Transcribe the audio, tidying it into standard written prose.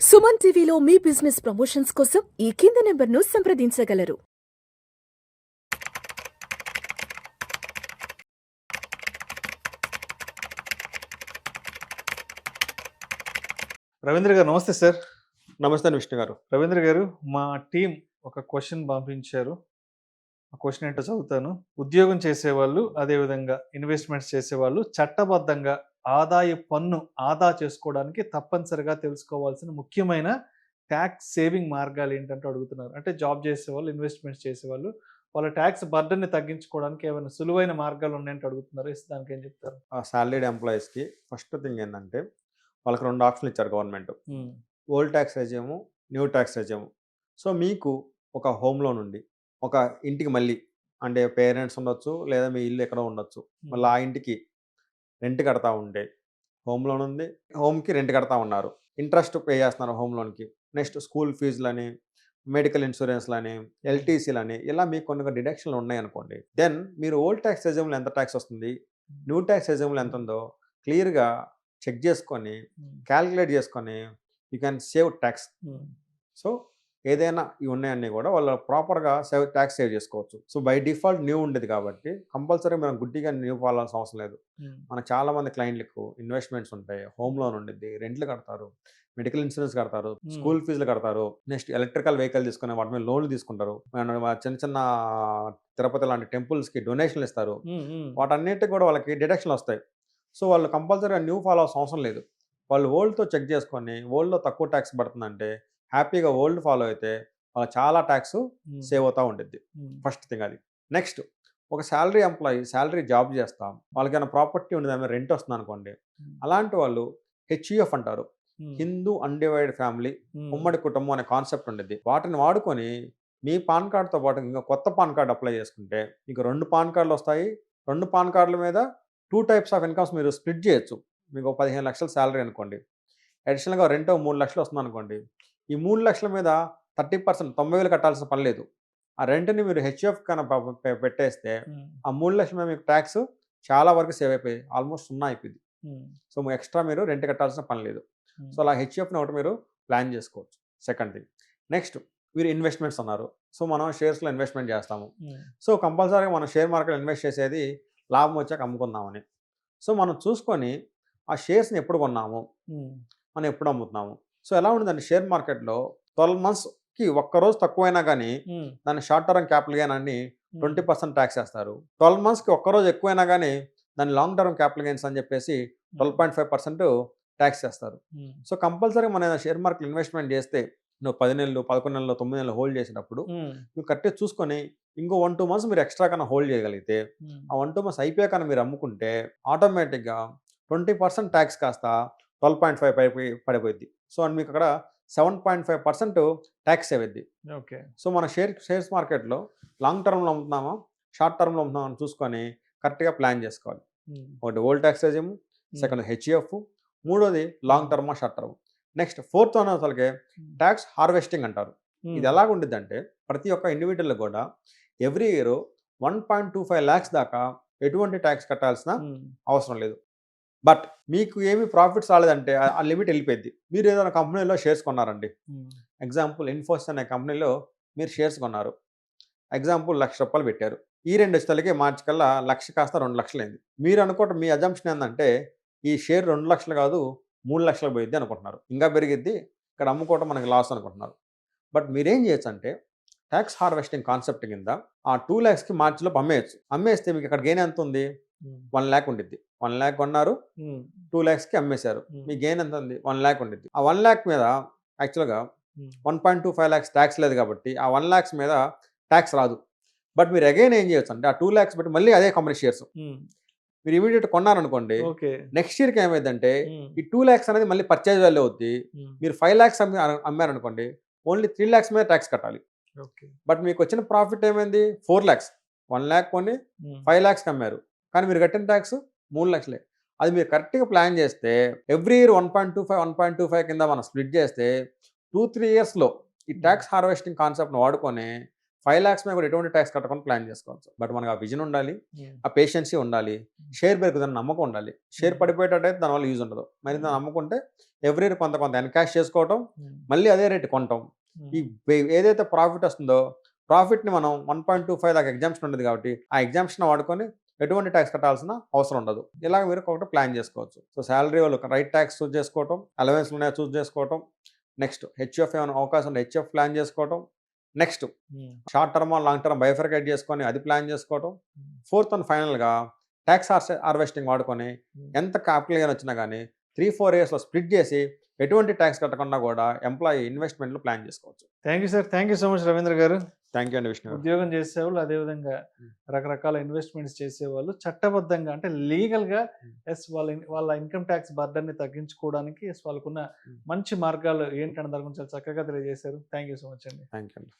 సుమన్ టీవీలో మీ business promotions కోసం ఈ కింది నెంబర్ను సంప్రదించగలరు. రవీంద్ర గారు నమస్తే సార్. నమస్తే అండి విష్ణు గారు. రవీంద్ర గారు, మా టీం ఒక క్వశ్చన్ పంపించారు. ఆ క్వశ్చన్ ఏంటో చదువుతాను. ఉద్యోగం చేసేవాళ్ళు, అదేవిధంగా ఇన్వెస్ట్మెంట్స్ చేసేవాళ్ళు చట్టబద్ధంగా ఆదాయ పన్ను ఆదా చేసుకోవడానికి తప్పనిసరిగా తెలుసుకోవాల్సిన ముఖ్యమైన ట్యాక్స్ సేవింగ్ మార్గాలు ఏంటంటూ అడుగుతున్నారు. అంటే జాబ్ చేసేవాళ్ళు, ఇన్వెస్ట్మెంట్స్ చేసేవాళ్ళు వాళ్ళ ట్యాక్స్ బర్డన్ని తగ్గించుకోవడానికి ఏమైనా సులువైన మార్గాలు ఉన్నాయంటే అడుగుతున్నారు. దానికి ఏం చెప్తారు? ఆ సాలరీడ్ ఎంప్లాయీస్కి ఫస్ట్ థింగ్ ఏంటంటే వాళ్ళకి 2 ఆప్షన్లు ఇచ్చారు government. Old tax resume, new tax resume. So మీకు ఒక హోమ్ లోన్ ఉండి ఒక ఇంటికి మళ్ళీ అంటే పేరెంట్స్ ఉండొచ్చు, లేదా మీ ఇల్లు ఎక్కడో ఉండొచ్చు. మళ్ళీ ఆ ఇంటికి రెంట్ కడతా ఉంటే హోమ్ లోన్ ఉంది, హోమ్కి రెంట్ కడతా ఉన్నారు, ఇంట్రెస్ట్ పే చేస్తున్నారు హోమ్ లోన్కి. నెక్స్ట్ స్కూల్ ఫీజులని, మెడికల్ ఇన్సూరెన్స్లని, ఎల్టీసీలని, ఇలా మీకు కొన్ని డిడక్షన్లు ఉన్నాయనుకోండి. దెన్ మీరు ఓల్డ్ ట్యాక్స్ రెజ్యూమ్లో ఎంత ట్యాక్స్ వస్తుంది, న్యూ ట్యాక్స్ రెజ్యూమ్లో ఎంత ఉందో క్లియర్గా చెక్ చేసుకొని క్యాలిక్యులేట్ చేసుకొని you can save tax. So ఏదైనా ఇవి ఉన్నాయన్నీ కూడా వాళ్ళు ప్రాపర్గా ట్యాక్స్ సేవ్ చేసుకోవచ్చు. సో బై డిఫాల్ట్ న్యూ ఉండేది కాబట్టి కంపల్సరీ మనం గుడ్డిగా న్యూ ఫాలాల్సిన అవసరం లేదు. మనకు చాలామంది క్లయింట్లకు ఇన్వెస్ట్మెంట్స్ ఉంటాయి, హోమ్ లోన్ ఉండిద్ది, రెంట్లు కడతారు, మెడికల్ ఇన్సూరెన్స్ కడతారు, స్కూల్ ఫీజులు కడతారు, నెక్స్ట్ ఎలక్ట్రికల్ వెహికల్ తీసుకుని వాటి మీద లోన్లు తీసుకుంటారు, చిన్న చిన్న తిరుపతి లాంటి టెంపుల్స్కి డొనేషన్లు ఇస్తారు. వాటన్నిటికి కూడా వాళ్ళకి డిడక్షన్లు వస్తాయి. సో వాళ్ళు కంపల్సరీగా న్యూ ఫాలో అవ్వాల్సిన అవసరం లేదు. వాళ్ళు ఓల్డ్తో చెక్ చేసుకొని ఓల్డ్లో తక్కువ ట్యాక్స్ పడుతుందంటే హ్యాపీగా ఓల్డ్ ఫాలో అయితే వాళ్ళకి చాలా ట్యాక్స్ సేవ్ అవుతూ ఉంటుంది. ఫస్ట్ థింగ్ అది. నెక్స్ట్ ఒక శాలరీ ఎంప్లాయీ శాలరీ జాబ్ చేస్తాం, వాళ్ళకి ఏమైనా ప్రాపర్టీ ఉండేది, ఏమైనా రెంట్ వస్తుంది అనుకోండి, అలాంటి వాళ్ళు హెచ్యుఎఫ్ అంటారు, హిందూ అన్డివైడెడ్ ఫ్యామిలీ, ఉమ్మడి కుటుంబం అనే కాన్సెప్ట్ ఉండేది. వాటిని వాడుకొని మీ పాన్ కార్డ్తో పాటు ఇంకా కొత్త పాన్ కార్డు అప్లై చేసుకుంటే మీకు 2 పాన్ కార్డులు వస్తాయి. 2 పాన్ కార్డుల మీద 2 టైప్స్ ఆఫ్ ఇన్కమ్స్ మీరు స్ప్లిట్ చేయొచ్చు. మీకు 15 లక్షల శాలరీ అనుకోండి, అడిషనల్గా రెంట్ 3 లక్షలు వస్తుంది అనుకోండి, ఈ 3 లక్షల మీద 30% 90,000 కట్టాల్సిన పని లేదు. ఆ రెంట్ని మీరు హెచ్ఎఫ్ కన్నా పెట్టేస్తే ఆ 3 లక్షల మీద మీకు ట్యాక్స్ చాలా వరకు సేవ్ అయిపోయి ఆల్మోస్ట్ 0 అయిపోయింది. సో ఎక్స్ట్రా మీరు రెంట్ కట్టాల్సిన పని లేదు. సో అలా హెచ్ఎఫ్ని ఒకటి మీరు ప్లాన్ చేసుకోవచ్చు. Second thing. నెక్స్ట్ మీరు ఇన్వెస్ట్మెంట్స్ అన్నారు. సో మనం షేర్స్లో ఇన్వెస్ట్మెంట్ చేస్తాము. సో కంపల్సరీగా మనం షేర్ మార్కెట్లో ఇన్వెస్ట్ చేసేది లాభం వచ్చాక అమ్ముకుందామని. సో మనం చూసుకొని ఆ షేర్స్ని ఎప్పుడు కొన్నాము, మనం ఎప్పుడు అమ్ముతున్నాము. సో ఎలా ఉంటుందంటే షేర్ మార్కెట్లో 12 మంత్స్కి ఒక్కరోజు తక్కువైనా కానీ దాన్ని షార్ట్ టర్మ్ క్యాపిటల్ గెయిన్ అని 20% ట్యాక్స్ వేస్తారు. 12 మంత్స్కి ఒక్కరోజు ఎక్కువైనా కానీ దాన్ని లాంగ్ టర్మ్ క్యాపిటల్ గెయిన్స్ అని చెప్పేసి 12.5% ట్యాక్స్ చేస్తారు. సో కంపల్సరీ మన షేర్ మార్కెట్ ఇన్వెస్ట్మెంట్ చేస్తే నువ్వు 10 నెలలు, 11 నెలలు, 9 నెలలు హోల్డ్ చేసినప్పుడు నువ్వు కరెక్ట్గా చూసుకొని ఇంకో 1-2 మంత్స్ మీరు ఎక్స్ట్రా కన్నా హోల్డ్ చేయగలిగితే ఆ 1-2 మంత్స్ అయిపోయాక మీరు అమ్ముకుంటే ఆటోమేటిక్గా 20% ట్యాక్స్ కాస్త 12.5 పడిపోయింది. సో అండ్ మీకు అక్కడ 7.5% ట్యాక్స్ అయ్యింది. ఓకే. సో మన షేర్స్ మార్కెట్లో లాంగ్ టర్మ్లో అమ్ముతున్నామా, షార్ట్ టర్మ్లో అమ్ముతున్నామా అని చూసుకొని కరెక్ట్గా ప్లాన్ చేసుకోవాలి. ఒకటి old tax regime, second HEF, మూడోది లాంగ్ టర్మా short term. Next fourth one అసలుకే ట్యాక్స్ హార్వెస్టింగ్ అంటారు. ఇది ఎలాగ ఉండిద్దంటే ప్రతి ఒక్క ఇండివిజువల్ కూడా ఎవ్రీ ఇయర్ 1.25 lakhs దాకా ఎటువంటి ట్యాక్స్ కట్టాల్సిన అవసరం లేదు. బట్ మీకు ఏమి ప్రాఫిట్స్ రాలేదంటే ఆ లిమిట్ వెళ్ళిపోయింది. మీరు ఏదైనా కంపెనీలో షేర్స్ కొన్నారండి, ఎగ్జాంపుల్ ఇన్ఫోసిస్ అనే కంపెనీలో మీరు షేర్స్ కొన్నారు, ఎగ్జాంపుల్ ₹1,00,000 పెట్టారు. ఈ 2 ఇష్టాలకి మార్చి కల్లా 1,00,000 కాస్త 2,00,000 అయింది. మీరు అనుకోవటం మీ అజంప్షన్ ఏంటంటే ఈ షేర్ 2,00,000 కాదు 3,00,000 పోయిద్ది అనుకుంటున్నారు, ఇంకా పెరిగిద్ది, ఇక్కడ అమ్ముకోవటం మనకి లాస్ అనుకుంటున్నారు. బట్ మీరేం చేయొచ్చు అంటే ట్యాక్స్ హార్వెస్టింగ్ కాన్సెప్ట్ కింద ఆ 2 lakhsకి మార్చిలో అమ్మేయచ్చు. అమ్మేస్తే మీకు ఇక్కడ గెయిన్ ఎంత ఉంది, 1 lakh ఉండిద్ది. 1 lakh కొన్నారు, 2 lakhsకి అమ్మేశారు, మీ గెయిన్ ఎంత ఉంది, 1 lakh ఉండిద్ది. ఆ 1 lakh మీద యాక్చువల్గా 1.25 lakhs ట్యాక్స్ లేదు కాబట్టి ఆ 1 lakhs మీద ట్యాక్స్ రాదు. బట్ మీరు అగైన్ ఏం చేయొచ్చు అంటే ఆ 2 lakhs బట్టి మళ్ళీ అదే కంపెనీ షేర్స్ మీరు ఇమీడియట్ కొన్నారనుకోండి, నెక్స్ట్ ఇయర్కి ఏమైందంటే ఈ 2 lakhs అనేది మళ్ళీ పర్చేజ్ వాల్యూ అవుద్ది. మీరు 5 lakhs అమ్మారనుకోండి, ఓన్లీ 3 lakhs మీద ట్యాక్స్ కట్టాలి. బట్ మీకు వచ్చిన ప్రాఫిట్ ఏమైంది, 4 lakhs. 1 lakh కొని 5 lakhsకి అమ్మారు, కానీ మీరు కట్టిన ట్యాక్స్ 3 lakhs. అది మీరు కరెక్ట్గా ప్లాన్ చేస్తే ఎవ్రీ ఇయర్ 1.25 కింద మనం స్ప్లిట్ చేస్తే 2-3 yearsలో ఈ ట్యాక్స్ హార్వెస్టింగ్ కాన్సెప్ట్ని వాడుకొని 5 lakhs మీద కూడా ఎటువంటి ట్యాక్స్ కట్టకుండా ప్లాన్ చేసుకోవచ్చు. బట్ మనకు ఆ విజన్ ఉండాలి, ఆ పేషెన్సీ ఉండాలి, షేర్ పెరుగుతుందని నమ్మకం ఉండాలి. షేర్ పడిపోయేటట్టయితే దానివల్ల యూజ్ ఉండదు. మరి దాన్ని నమ్ముకుంటే ఎవ్రీ ఇయర్ కొంత కొంత ఎన్కాష్ చేసుకోవటం, మళ్ళీ అదే రేటు కొనటం. ఈ ఏదైతే ప్రాఫిట్ వస్తుందో ప్రాఫిట్ని మనం 1.25 దాకా ఎగ్జామ్షన్ ఉండదు కాబట్టి ఆ ఎగ్జామ్షన్ వాడుకొని ఎటువంటి ట్యాక్స్ కట్టాల్సిన అవసరం ఉండదు. ఇలా మీరు ఒకటి ప్లాన్ చేసుకోవచ్చు. సో శాలరీ వాళ్ళు రైట్ ట్యాక్స్ చూస్ చేసుకోవటం, అలవెన్స్ ఉన్నాయో చూస్ చేసుకోవటం, నెక్స్ట్ హెచ్ఎఫ్ ఏమైనా అవకాశం ఉంటే హెచ్ఎఫ్ ప్లాన్ చేసుకోవటం, next short term long term bifurcate చేసుకొని అది ప్లాన్ చేసుకోవటం, ఫోర్త్ అండ్ ఫైనల్గా ట్యాక్స్ హార్వెస్టింగ్ వాడుకొని ఎంత క్యాపిటల్ గెయిన్ వచ్చినా కానీ 3-4 ఇయర్స్లో స్ప్లిట్ చేసి ఎటువంటి ట్యాక్స్ కట్టకుండా కూడా ఎంప్లాయీ ఇన్వెస్ట్మెంట్లు ప్లాన్ చేసుకోవచ్చు. Thank you sir, thank you so much Ravindra గారు. థ్యాంక్ యూ అండి విష్ణు గారు. ఉద్యోగం చేసేవాళ్ళు అదేవిధంగా రకరకాల ఇన్వెస్ట్మెంట్స్ చేసేవాళ్ళు చట్టబద్ధంగా అంటే లీగల్గా ఎస్ వాళ్ళ ఇన్కమ్ ట్యాక్స్ బర్డన్ని తగ్గించుకోవడానికి ఎస్ వాళ్ళకున్న మంచి మార్గాలు ఏంటనే దాని గురించి చాలా చక్కగా తెలియజేశారు. థ్యాంక్ యూ సో మచ్ అండి. థ్యాంక్ యూ అండి.